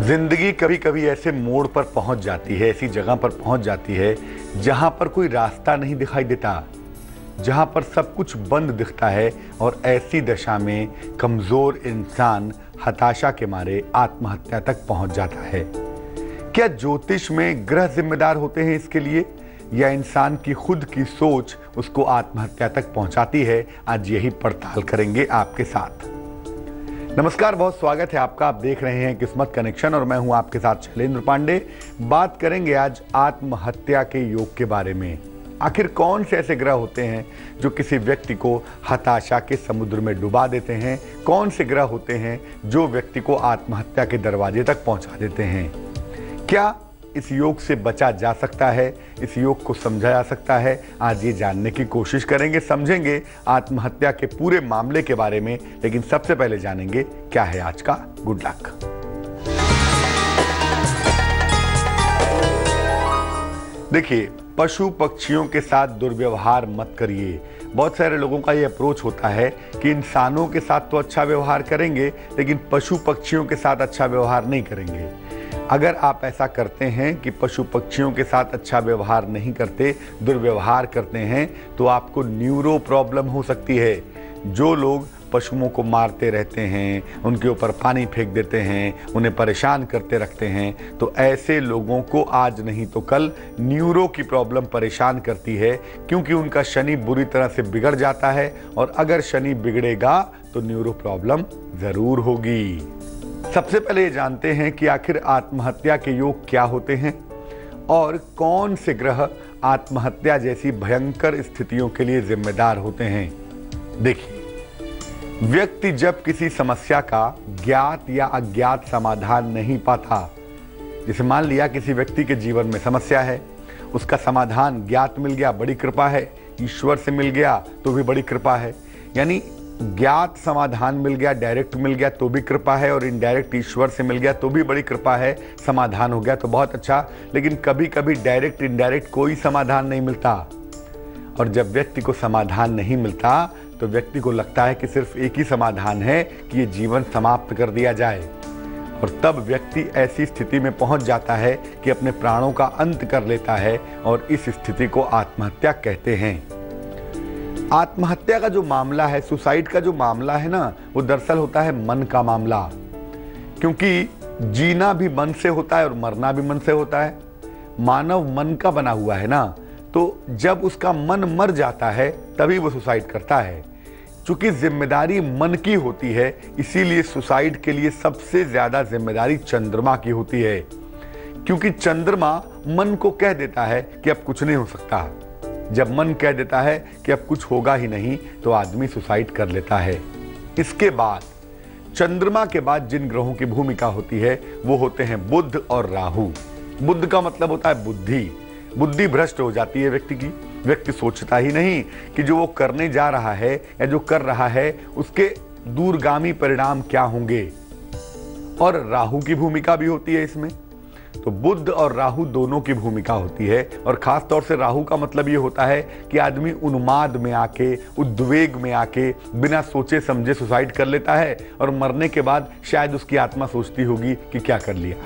जिंदगी कभी कभी ऐसे मोड़ पर पहुंच जाती है, ऐसी जगह पर पहुंच जाती है जहां पर कोई रास्ता नहीं दिखाई देता, जहां पर सब कुछ बंद दिखता है। और ऐसी दशा में कमजोर इंसान हताशा के मारे आत्महत्या तक पहुंच जाता है। क्या ज्योतिष में ग्रह जिम्मेदार होते हैं इसके लिए, या इंसान की खुद की सोच उसको आत्महत्या तक पहुंचाती है? आज यही पड़ताल करेंगे आपके साथ। नमस्कार, बहुत स्वागत है आपका। आप देख रहे हैं किस्मत कनेक्शन और मैं हूं आपके साथ शैलेंद्र पांडे। बात करेंगे आज आत्महत्या के योग के बारे में। आखिर कौन से ऐसे ग्रह होते हैं जो किसी व्यक्ति को हताशा के समुद्र में डुबा देते हैं? कौन से ग्रह होते हैं जो व्यक्ति को आत्महत्या के दरवाजे तक पहुंचा देते हैं? क्या इस योग से बचा जा सकता है? इस योग को समझा जा सकता है? आज ये जानने की कोशिश करेंगे, समझेंगे आत्महत्या के पूरे मामले के बारे में। लेकिन सबसे पहले जानेंगे क्या है आज का गुड लक। देखिए, पशु पक्षियों के साथ दुर्व्यवहार मत करिए। बहुत सारे लोगों का ये अप्रोच होता है कि इंसानों के साथ तो अच्छा व्यवहार करेंगे, लेकिन पशु पक्षियों के साथ अच्छा व्यवहार नहीं करेंगे। अगर आप ऐसा करते हैं कि पशु पक्षियों के साथ अच्छा व्यवहार नहीं करते, दुर्व्यवहार करते हैं, तो आपको न्यूरो प्रॉब्लम हो सकती है। जो लोग पशुओं को मारते रहते हैं, उनके ऊपर पानी फेंक देते हैं, उन्हें परेशान करते रखते हैं, तो ऐसे लोगों को आज नहीं तो कल न्यूरो की प्रॉब्लम परेशान करती है, क्योंकि उनका शनि बुरी तरह से बिगड़ जाता है। और अगर शनि बिगड़ेगा तो न्यूरो प्रॉब्लम जरूर होगी। सबसे पहले ये जानते हैं कि आखिर आत्महत्या के योग क्या होते हैं और कौन से ग्रह आत्महत्या जैसी भयंकर स्थितियों के लिए जिम्मेदार होते हैं। देखिए, व्यक्ति जब किसी समस्या का ज्ञात या अज्ञात समाधान नहीं पाता, जैसे मान लिया किसी व्यक्ति के जीवन में समस्या है, उसका समाधान ज्ञात मिल गया, बड़ी कृपा है। ईश्वर से मिल गया तो भी बड़ी कृपा है। यानी ज्ञात समाधान मिल गया, डायरेक्ट मिल गया तो भी कृपा है, और इनडायरेक्ट ईश्वर से मिल गया तो भी बड़ी कृपा है। समाधान हो गया तो बहुत अच्छा। लेकिन कभी कभी डायरेक्ट इनडायरेक्ट कोई समाधान नहीं मिलता, और जब व्यक्ति को समाधान नहीं मिलता तो व्यक्ति को लगता है कि सिर्फ एक ही समाधान है कि ये जीवन समाप्त कर दिया जाए। और तब व्यक्ति ऐसी स्थिति में पहुंच जाता है कि अपने प्राणों का अंत कर लेता है, और इस स्थिति को आत्महत्या कहते हैं। आत्महत्या का जो मामला है, सुसाइड का जो मामला है ना, वो दरअसल होता है मन का मामला। क्योंकि जीना भी मन से होता है और मरना भी मन से होता है। मानव मन का बना हुआ है ना, तो जब उसका मन मर जाता है तभी वो सुसाइड करता है। चूंकि जिम्मेदारी मन की होती है, इसीलिए सुसाइड के लिए सबसे ज्यादा जिम्मेदारी चंद्रमा की होती है। क्योंकि चंद्रमा मन को कह देता है कि अब कुछ नहीं हो सकता। जब मन कह देता है कि अब कुछ होगा ही नहीं, तो आदमी सुसाइड कर लेता है। इसके बाद चंद्रमा के बाद जिन ग्रहों की भूमिका होती है वो होते हैं बुध और राहु। बुध का मतलब होता है बुद्धि। बुद्धि भ्रष्ट हो जाती है व्यक्ति की। व्यक्ति सोचता ही नहीं कि जो वो करने जा रहा है या जो कर रहा है उसके दूरगामी परिणाम क्या होंगे। और राहु की भूमिका भी होती है इसमें। तो बुध और राहु दोनों की भूमिका होती है। और खास तौर से राहु का मतलब ये होता है कि आदमी उन्माद में आके, उद्वेग में आके बिना सोचे समझे सुसाइड कर लेता है, और मरने के बाद शायद उसकी आत्मा सोचती होगी कि क्या कर लिया।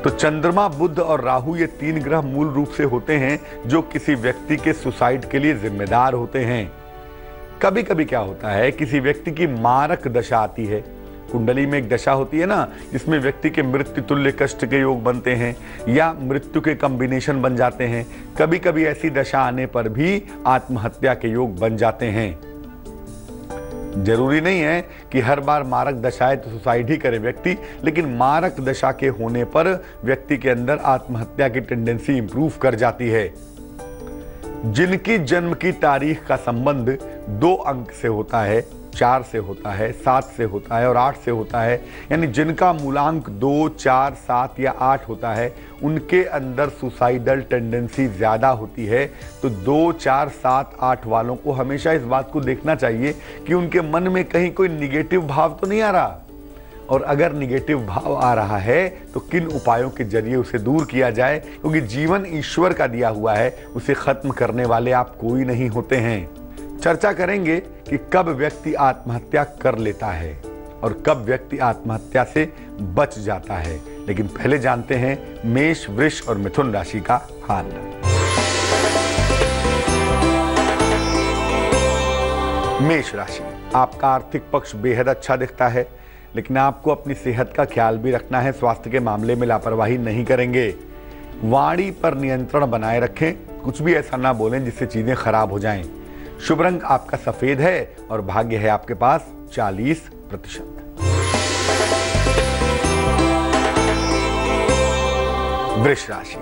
तो चंद्रमा, बुध और राहु, ये तीन ग्रह मूल रूप से होते हैं जो किसी व्यक्ति के सुसाइड के लिए जिम्मेदार होते हैं। कभी कभी क्या होता है, किसी व्यक्ति की मारक दशा आती है। कुंडली में एक दशा होती है ना, जिसमें व्यक्ति के मृत्यु तुल्य कष्ट के योग बनते हैं या मृत्यु के कॉम्बिनेशन बन जाते हैं। कभी कभी ऐसी दशा आने पर भी आत्महत्या के योग बन जाते हैं। जरूरी नहीं है कि हर बार मारक दशा है तो सुसाइड ही करे व्यक्ति, लेकिन मारक दशा के होने पर व्यक्ति के अंदर आत्महत्या की टेंडेंसी इंप्रूव कर जाती है। जिनकी जन्म की तारीख का संबंध 2 अंक से होता है, 4 से होता है, 7 से होता है और 8 से होता है, यानी जिनका मूलांक 2, 4, 7 या 8 होता है, उनके अंदर सुसाइडल टेंडेंसी ज़्यादा होती है। तो 2, 4, 7, 8 वालों को हमेशा इस बात को देखना चाहिए कि उनके मन में कहीं कोई निगेटिव भाव तो नहीं आ रहा, और अगर निगेटिव भाव आ रहा है तो किन उपायों के जरिए उसे दूर किया जाए। क्योंकि जीवन ईश्वर का दिया हुआ है, उसे खत्म करने वाले आप कोई नहीं होते हैं। चर्चा करेंगे कि कब व्यक्ति आत्महत्या कर लेता है। और कब व्यक्ति आत्महत्या से बच जाता है। लेकिन पहले जानते हैं मेष, वृष और मिथुन राशि का हाल। मेष राशि, आपका आर्थिक पक्ष बेहद अच्छा दिखता है, लेकिन आपको अपनी सेहत का ख्याल भी रखना है। स्वास्थ्य के मामले में लापरवाही नहीं करेंगे। वाणी पर नियंत्रण बनाए रखें, कुछ भी ऐसा ना बोलें जिससे चीजें खराब हो जाएं। शुभ रंग आपका सफेद है और भाग्य है आपके पास 40%। वृष राशि,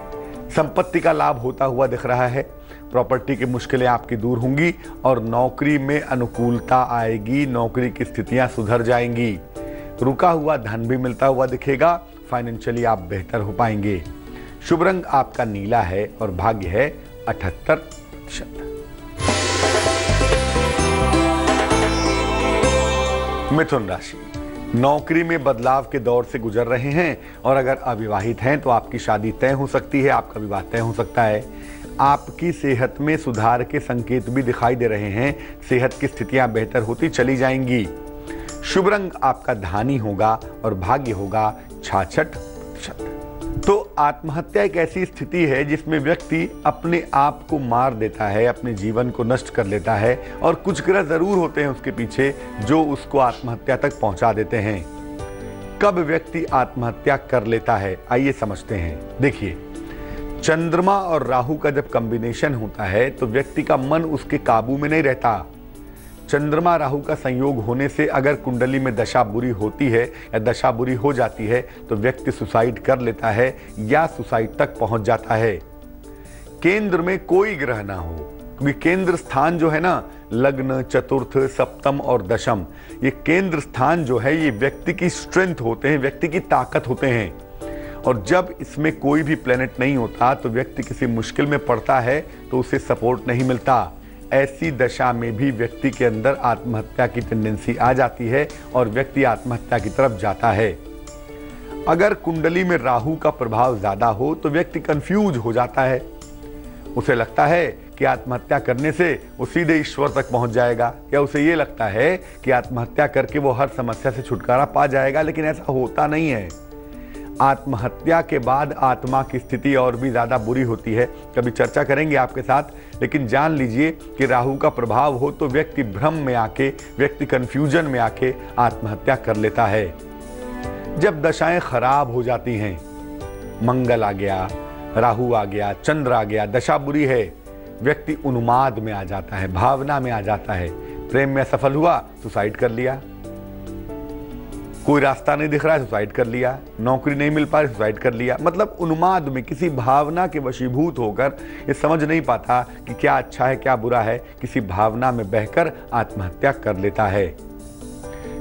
संपत्ति का लाभ होता हुआ दिख रहा है। प्रॉपर्टी की मुश्किलें आपकी दूर होंगी और नौकरी में अनुकूलता आएगी। नौकरी की स्थितियां सुधर जाएंगी। रुका हुआ धन भी मिलता हुआ दिखेगा। फाइनेंशियली आप बेहतर हो पाएंगे। शुभ रंग आपका नीला है और भाग्य है 78%। मिथुन राशि, नौकरी में बदलाव के दौर से गुजर रहे हैं और अगर अविवाहित हैं तो आपकी शादी तय हो सकती है, आपका विवाह तय हो सकता है। आपकी सेहत में सुधार के संकेत भी दिखाई दे रहे हैं। सेहत की स्थितियां बेहतर होती चली जाएंगी। शुभ रंग आपका धानी होगा और भाग्य होगा 66%। तो आत्महत्या एक ऐसी स्थिति है जिसमें व्यक्ति अपने आप को मार देता है, अपने जीवन को नष्ट कर लेता है और कुछ ग्रह जरूर होते हैं उसके पीछे जो उसको आत्महत्या तक पहुंचा देते हैं। कब व्यक्ति आत्महत्या कर लेता है, आइए समझते हैं। देखिए, चंद्रमा और राहु का जब कॉम्बिनेशन होता है तो व्यक्ति का मन उसके काबू में नहीं रहता। चंद्रमा राहु का संयोग होने से अगर कुंडली में दशा बुरी होती है या दशा बुरी हो जाती है तो व्यक्ति सुसाइड कर लेता है या सुसाइड तक पहुंच जाता है। केंद्र में कोई ग्रह ना हो, क्योंकि केंद्र स्थान जो है ना, लग्न, चतुर्थ, सप्तम और दशम, ये केंद्र स्थान जो है ये व्यक्ति की स्ट्रेंथ होते हैं, व्यक्ति की ताकत होते हैं। और जब इसमें कोई भी प्लेनेट नहीं होता तो व्यक्ति किसी मुश्किल में पड़ता है तो उसे सपोर्ट नहीं मिलता। ऐसी दशा में भी व्यक्ति के अंदर आत्महत्या की टेंडेंसी आ जाती है और व्यक्ति आत्महत्या की तरफ जाता है। अगर कुंडली में राहु का प्रभाव ज्यादा हो तो व्यक्ति कंफ्यूज हो जाता है। उसे लगता है कि आत्महत्या करने से वो सीधे ईश्वर तक पहुंच जाएगा, या उसे ये लगता है कि आत्महत्या करके वो हर समस्या से छुटकारा पा जाएगा, लेकिन ऐसा होता नहीं है। आत्महत्या के बाद आत्मा की स्थिति और भी ज़्यादा बुरी होती है। कभी चर्चा करेंगे आपके साथ, लेकिन जान लीजिए कि राहु का प्रभाव हो तो व्यक्ति भ्रम में आके, व्यक्ति कंफ्यूजन में आके आत्महत्या कर लेता है। जब दशाएं खराब हो जाती हैं, मंगल आ गया, राहु आ गया, चंद्र आ गया, दशा बुरी है, व्यक्ति उन्माद में आ जाता है, भावना में आ जाता है। प्रेम में सफल हुआ, सुसाइड कर लिया। कोई रास्ता नहीं दिख रहा है, सुसाइड कर लिया। नौकरी नहीं मिल पा रही, सुसाइड कर लिया। मतलब उन्माद में, किसी भावना के वशीभूत होकर ये समझ नहीं पाता कि क्या अच्छा है क्या बुरा है, किसी भावना में बहकर आत्महत्या कर लेता है।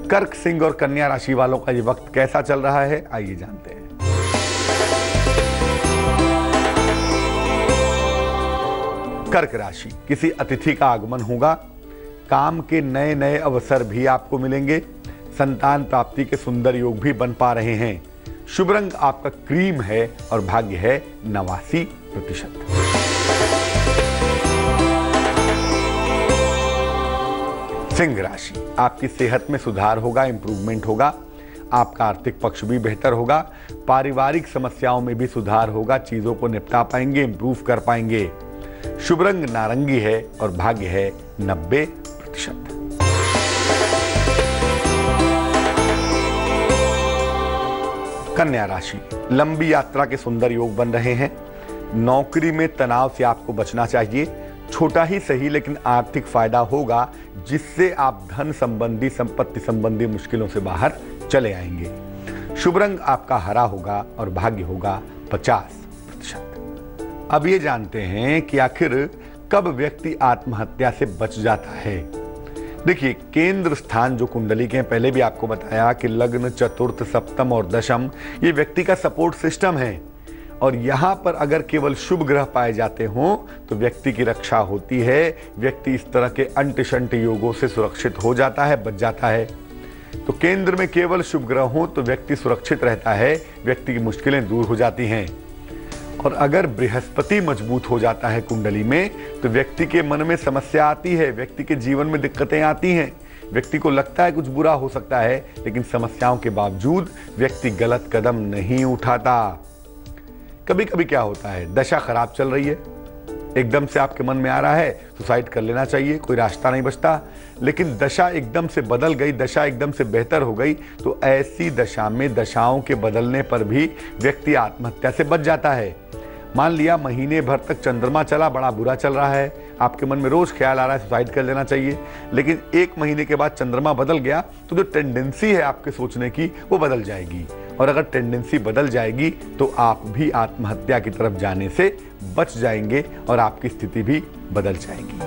कर्क, सिंह और कन्या राशि वालों का ये वक्त कैसा चल रहा है, आइए जानते हैं। कर्क राशि, किसी अतिथि का आगमन होगा। काम के नए नए अवसर भी आपको मिलेंगे। संतान प्राप्ति के सुंदर योग भी बन पा रहे हैं। शुभ रंग आपका क्रीम है और भाग्य है 89%। सिंह राशि, आपकी सेहत में सुधार होगा, इंप्रूवमेंट होगा। आपका आर्थिक पक्ष भी बेहतर होगा। पारिवारिक समस्याओं में भी सुधार होगा। चीजों को निपटा पाएंगे, इंप्रूव कर पाएंगे। शुभ रंग नारंगी है और भाग्य है 90%। कन्या राशि, लंबी यात्रा के सुंदर योग बन रहे हैं। नौकरी में तनाव से आपको बचना चाहिए। छोटा ही सही लेकिन आर्थिक फायदा होगा, जिससे आप धन संबंधी, संपत्ति संबंधी मुश्किलों से बाहर चले आएंगे। शुभ रंग आपका हरा होगा और भाग्य होगा 50%। अब ये जानते हैं कि आखिर कब व्यक्ति आत्महत्या से बच जाता है। देखिए, केंद्र स्थान जो कुंडली के, पहले भी आपको बताया कि लग्न, चतुर्थ, सप्तम और दशम ये व्यक्ति का सपोर्ट सिस्टम है। और यहाँ पर अगर केवल शुभ ग्रह पाए जाते हों तो व्यक्ति की रक्षा होती है। व्यक्ति इस तरह के अंट शंट योगों से सुरक्षित हो जाता है, बच जाता है। तो केंद्र में केवल शुभ ग्रह हो तो व्यक्ति सुरक्षित रहता है, व्यक्ति की मुश्किलें दूर हो जाती हैं। और अगर बृहस्पति मजबूत हो जाता है कुंडली में तो व्यक्ति के मन में समस्या आती है, व्यक्ति के जीवन में दिक्कतें आती हैं। व्यक्ति को लगता है कुछ बुरा हो सकता है, लेकिन समस्याओं के बावजूद व्यक्ति गलत कदम नहीं उठाता। कभी कभी क्या होता है, दशा खराब चल रही है, एकदम से आपके मन में आ रहा है सुसाइड कर लेना चाहिए, कोई रास्ता नहीं बचता, लेकिन दशा एकदम से बदल गई, दशा एकदम से बेहतर हो गई, तो ऐसी दशा में दशाओं के बदलने पर भी व्यक्ति आत्महत्या से बच जाता है। मान लिया महीने भर तक चंद्रमा चला, बड़ा बुरा चल रहा है, आपके मन में रोज ख्याल आ रहा है सुसाइड कर लेना चाहिए, लेकिन 1 महीने के बाद चंद्रमा बदल गया तो जो टेंडेंसी है आपके सोचने की वो बदल जाएगी, और अगर टेंडेंसी बदल जाएगी तो आप भी आत्महत्या की तरफ जाने से बच जाएंगे और आपकी स्थिति भी बदल जाएगी।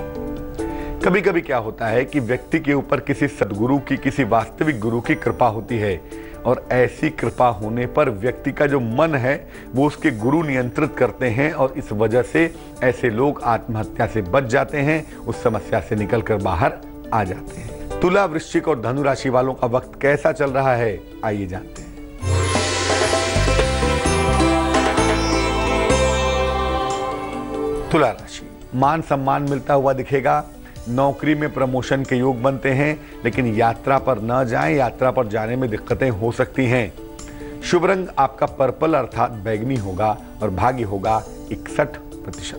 कभी कभी क्या होता है कि व्यक्ति के ऊपर किसी सद्गुरु की, किसी वास्तविक गुरु की कृपा होती है, और ऐसी कृपा होने पर व्यक्ति का जो मन है वो उसके गुरु नियंत्रित करते हैं, और इस वजह से ऐसे लोग आत्महत्या से बच जाते हैं, उस समस्या से निकलकर बाहर आ जाते हैं। तुला, वृश्चिक और धनु राशि वालों का वक्त कैसा चल रहा है, आइए जानते हैं। तुला राशि, मान सम्मान मिलता हुआ दिखेगा, नौकरी में प्रमोशन के योग बनते हैं, लेकिन यात्रा पर न जाएं, यात्रा पर जाने में दिक्कतें हो सकती हैं। शुभ रंग आपका पर्पल अर्थात बैगनी होगा, और भाग्य होगा 61%।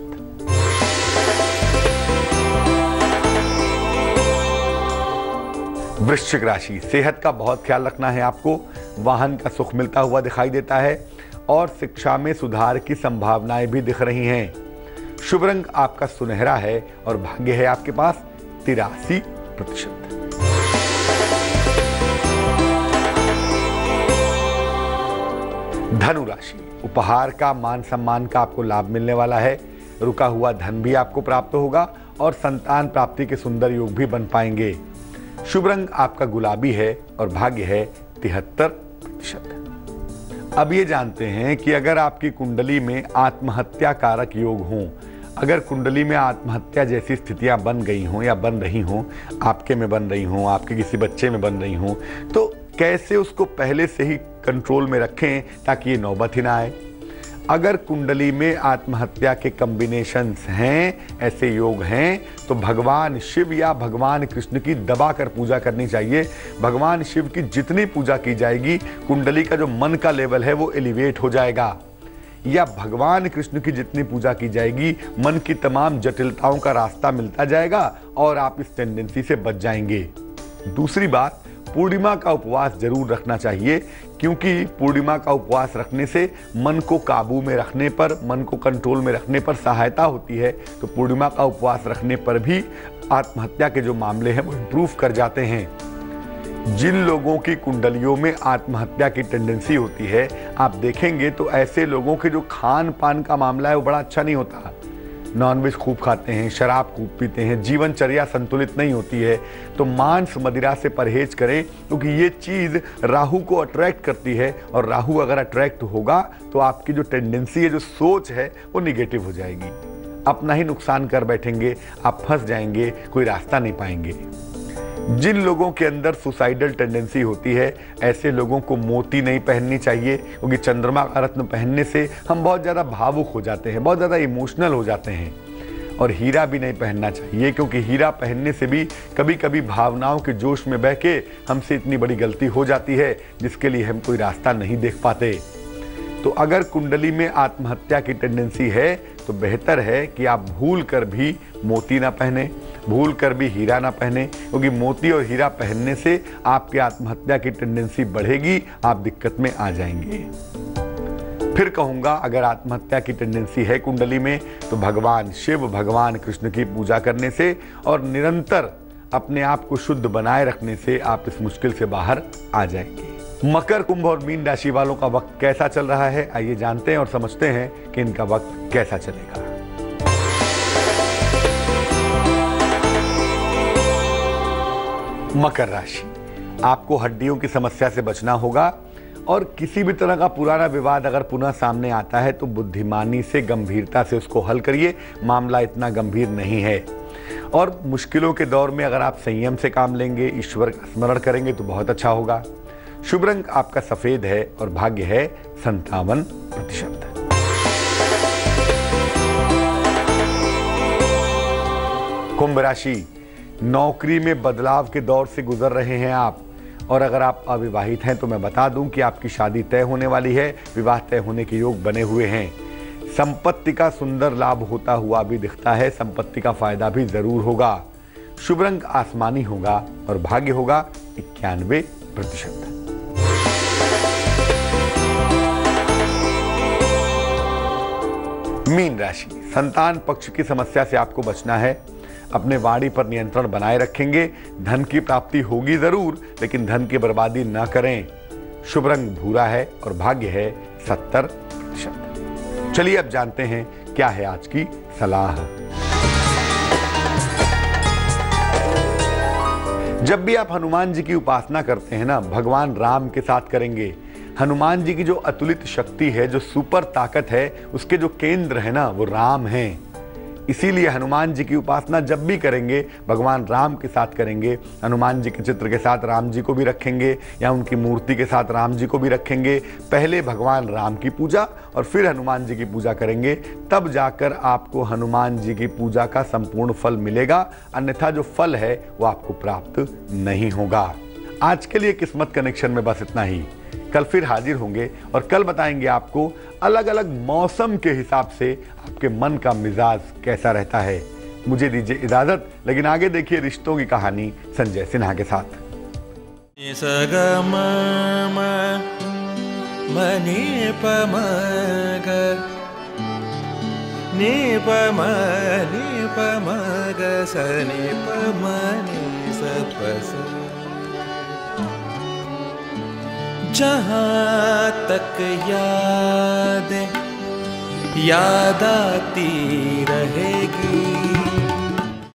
वृश्चिक राशि, सेहत का बहुत ख्याल रखना है आपको, वाहन का सुख मिलता हुआ दिखाई देता है, और शिक्षा में सुधार की संभावनाएं भी दिख रही हैं। शुभ रंग आपका सुनहरा है, और भाग्य है आपके पास 83%। धनु राशि, उपहार का, मान सम्मान का आपको लाभ मिलने वाला है, रुका हुआ धन भी आपको प्राप्त होगा, और संतान प्राप्ति के सुंदर योग भी बन पाएंगे। शुभ रंग आपका गुलाबी है, और भाग्य है 73%। अब ये जानते हैं कि अगर आपकी कुंडली में आत्महत्या कारक योग हों, अगर कुंडली में आत्महत्या जैसी स्थितियां बन गई हों या बन रही हों, आपके में बन रही हों, आपके किसी बच्चे में बन रही हों, तो कैसे उसको पहले से ही कंट्रोल में रखें ताकि ये नौबत ही ना आए। अगर कुंडली में आत्महत्या के कॉम्बिनेशंस हैं, ऐसे योग हैं, तो भगवान शिव या भगवान कृष्ण की दबाकर पूजा करनी चाहिए। भगवान शिव की जितनी पूजा की जाएगी, कुंडली का जो मन का लेवल है वो एलिवेट हो जाएगा, या भगवान कृष्ण की जितनी पूजा की जाएगी, मन की तमाम जटिलताओं का रास्ता मिलता जाएगा, और आप इस टेंडेंसी से बच जाएंगे। दूसरी बात, पूर्णिमा का उपवास जरूर रखना चाहिए, क्योंकि पूर्णिमा का उपवास रखने से मन को काबू में रखने पर, मन को कंट्रोल में रखने पर सहायता होती है। तो पूर्णिमा का उपवास रखने पर भी आत्महत्या के जो मामले हैं वो इम्प्रूव कर जाते हैं। जिन लोगों की कुंडलियों में आत्महत्या की टेंडेंसी होती है, आप देखेंगे तो ऐसे लोगों के जो खान पान का मामला है वो बड़ा अच्छा नहीं होता। नॉनवेज खूब खाते हैं, शराब खूब पीते हैं, जीवनचर्या संतुलित नहीं होती है। तो मांस मदिरा से परहेज करें, क्योंकि ये चीज़ राहु को अट्रैक्ट करती है, और राहु अगर अट्रैक्ट होगा तो आपकी जो टेंडेंसी है, जो सोच है, वो निगेटिव हो जाएगी। अपना ही नुकसान कर बैठेंगे, आप फंस जाएंगे, कोई रास्ता नहीं पाएंगे। जिन लोगों के अंदर सुसाइडल टेंडेंसी होती है, ऐसे लोगों को मोती नहीं पहननी चाहिए, क्योंकि चंद्रमा का रत्न पहनने से हम बहुत ज़्यादा भावुक हो जाते हैं, बहुत ज़्यादा इमोशनल हो जाते हैं। और हीरा भी नहीं पहनना चाहिए, क्योंकि हीरा पहनने से भी कभी कभी भावनाओं के जोश में बह के हमसे इतनी बड़ी गलती हो जाती है, जिसके लिए हम कोई रास्ता नहीं देख पाते। तो अगर कुंडली में आत्महत्या की टेंडेंसी है, तो बेहतर है कि आप भूल कर भी मोती ना पहने, भूल कर भी हीरा ना पहने, क्योंकि मोती और हीरा पहनने से आपकी आत्महत्या की टेंडेंसी बढ़ेगी, आप दिक्कत में आ जाएंगे। फिर कहूँगा, अगर आत्महत्या की टेंडेंसी है कुंडली में, तो भगवान शिव, भगवान कृष्ण की पूजा करने से और निरंतर अपने आप को शुद्ध बनाए रखने से आप इस मुश्किल से बाहर आ जाएंगे। मकर, कुंभ और मीन राशि वालों का वक्त कैसा चल रहा है, आइए जानते हैं और समझते हैं कि इनका वक्त कैसा चलेगा। मकर राशि, आपको हड्डियों की समस्या से बचना होगा, और किसी भी तरह का पुराना विवाद अगर पुनः सामने आता है तो बुद्धिमानी से, गंभीरता से उसको हल करिए। मामला इतना गंभीर नहीं है, और मुश्किलों के दौर में अगर आप संयम से काम लेंगे, ईश्वर का स्मरण करेंगे तो बहुत अच्छा होगा। शुभ रंग आपका सफेद है, और भाग्य है 57%। कुंभ राशि, नौकरी में बदलाव के दौर से गुजर रहे हैं आप। और अगर आप अविवाहित हैं तो मैं बता दूं कि आपकी शादी तय होने वाली है, विवाह तय होने के योग बने हुए हैं। संपत्ति का सुंदर लाभ होता हुआ भी दिखता है, संपत्ति का फायदा भी जरूर होगा। शुभ रंग आसमानी होगा और भाग्य होगा 91%। मीन राशि, संतान पक्ष की समस्या से आपको बचना है। अपने वाणी पर नियंत्रण बनाए रखेंगे। धन की प्राप्ति होगी जरूर, लेकिन धन की बर्बादी न करें। शुभ रंग भूरा है और भाग्य है 70%। चलिए अब जानते हैं क्या है आज की सलाह। जब भी आप हनुमान जी की उपासना करते हैं ना, भगवान राम के साथ करेंगे। हनुमान जी की जो अतुलित शक्ति है, जो सुपर ताकत है, उसके जो केंद्र है ना, वो राम हैं। इसीलिए हनुमान जी की उपासना जब भी करेंगे, भगवान राम के साथ करेंगे। हनुमान जी के चित्र के साथ राम जी को भी रखेंगे या उनकी मूर्ति के साथ राम जी को भी रखेंगे। पहले भगवान राम की पूजा और फिर हनुमान जी की पूजा करेंगे, तब जाकर आपको हनुमान जी की पूजा का संपूर्ण फल मिलेगा। अन्यथा जो फल है वो आपको प्राप्त नहीं होगा। आज के लिए किस्मत कनेक्शन में बस इतना ही। कल फिर हाजिर होंगे और कल बताएंगे आपको अलग अलग मौसम के हिसाब से आपके मन का मिजाज कैसा रहता है। मुझे दीजिए इजाजत, लेकिन आगे देखिए रिश्तों की कहानी संजय सिन्हा के साथ। जहाँ तक याद आती रहेगी।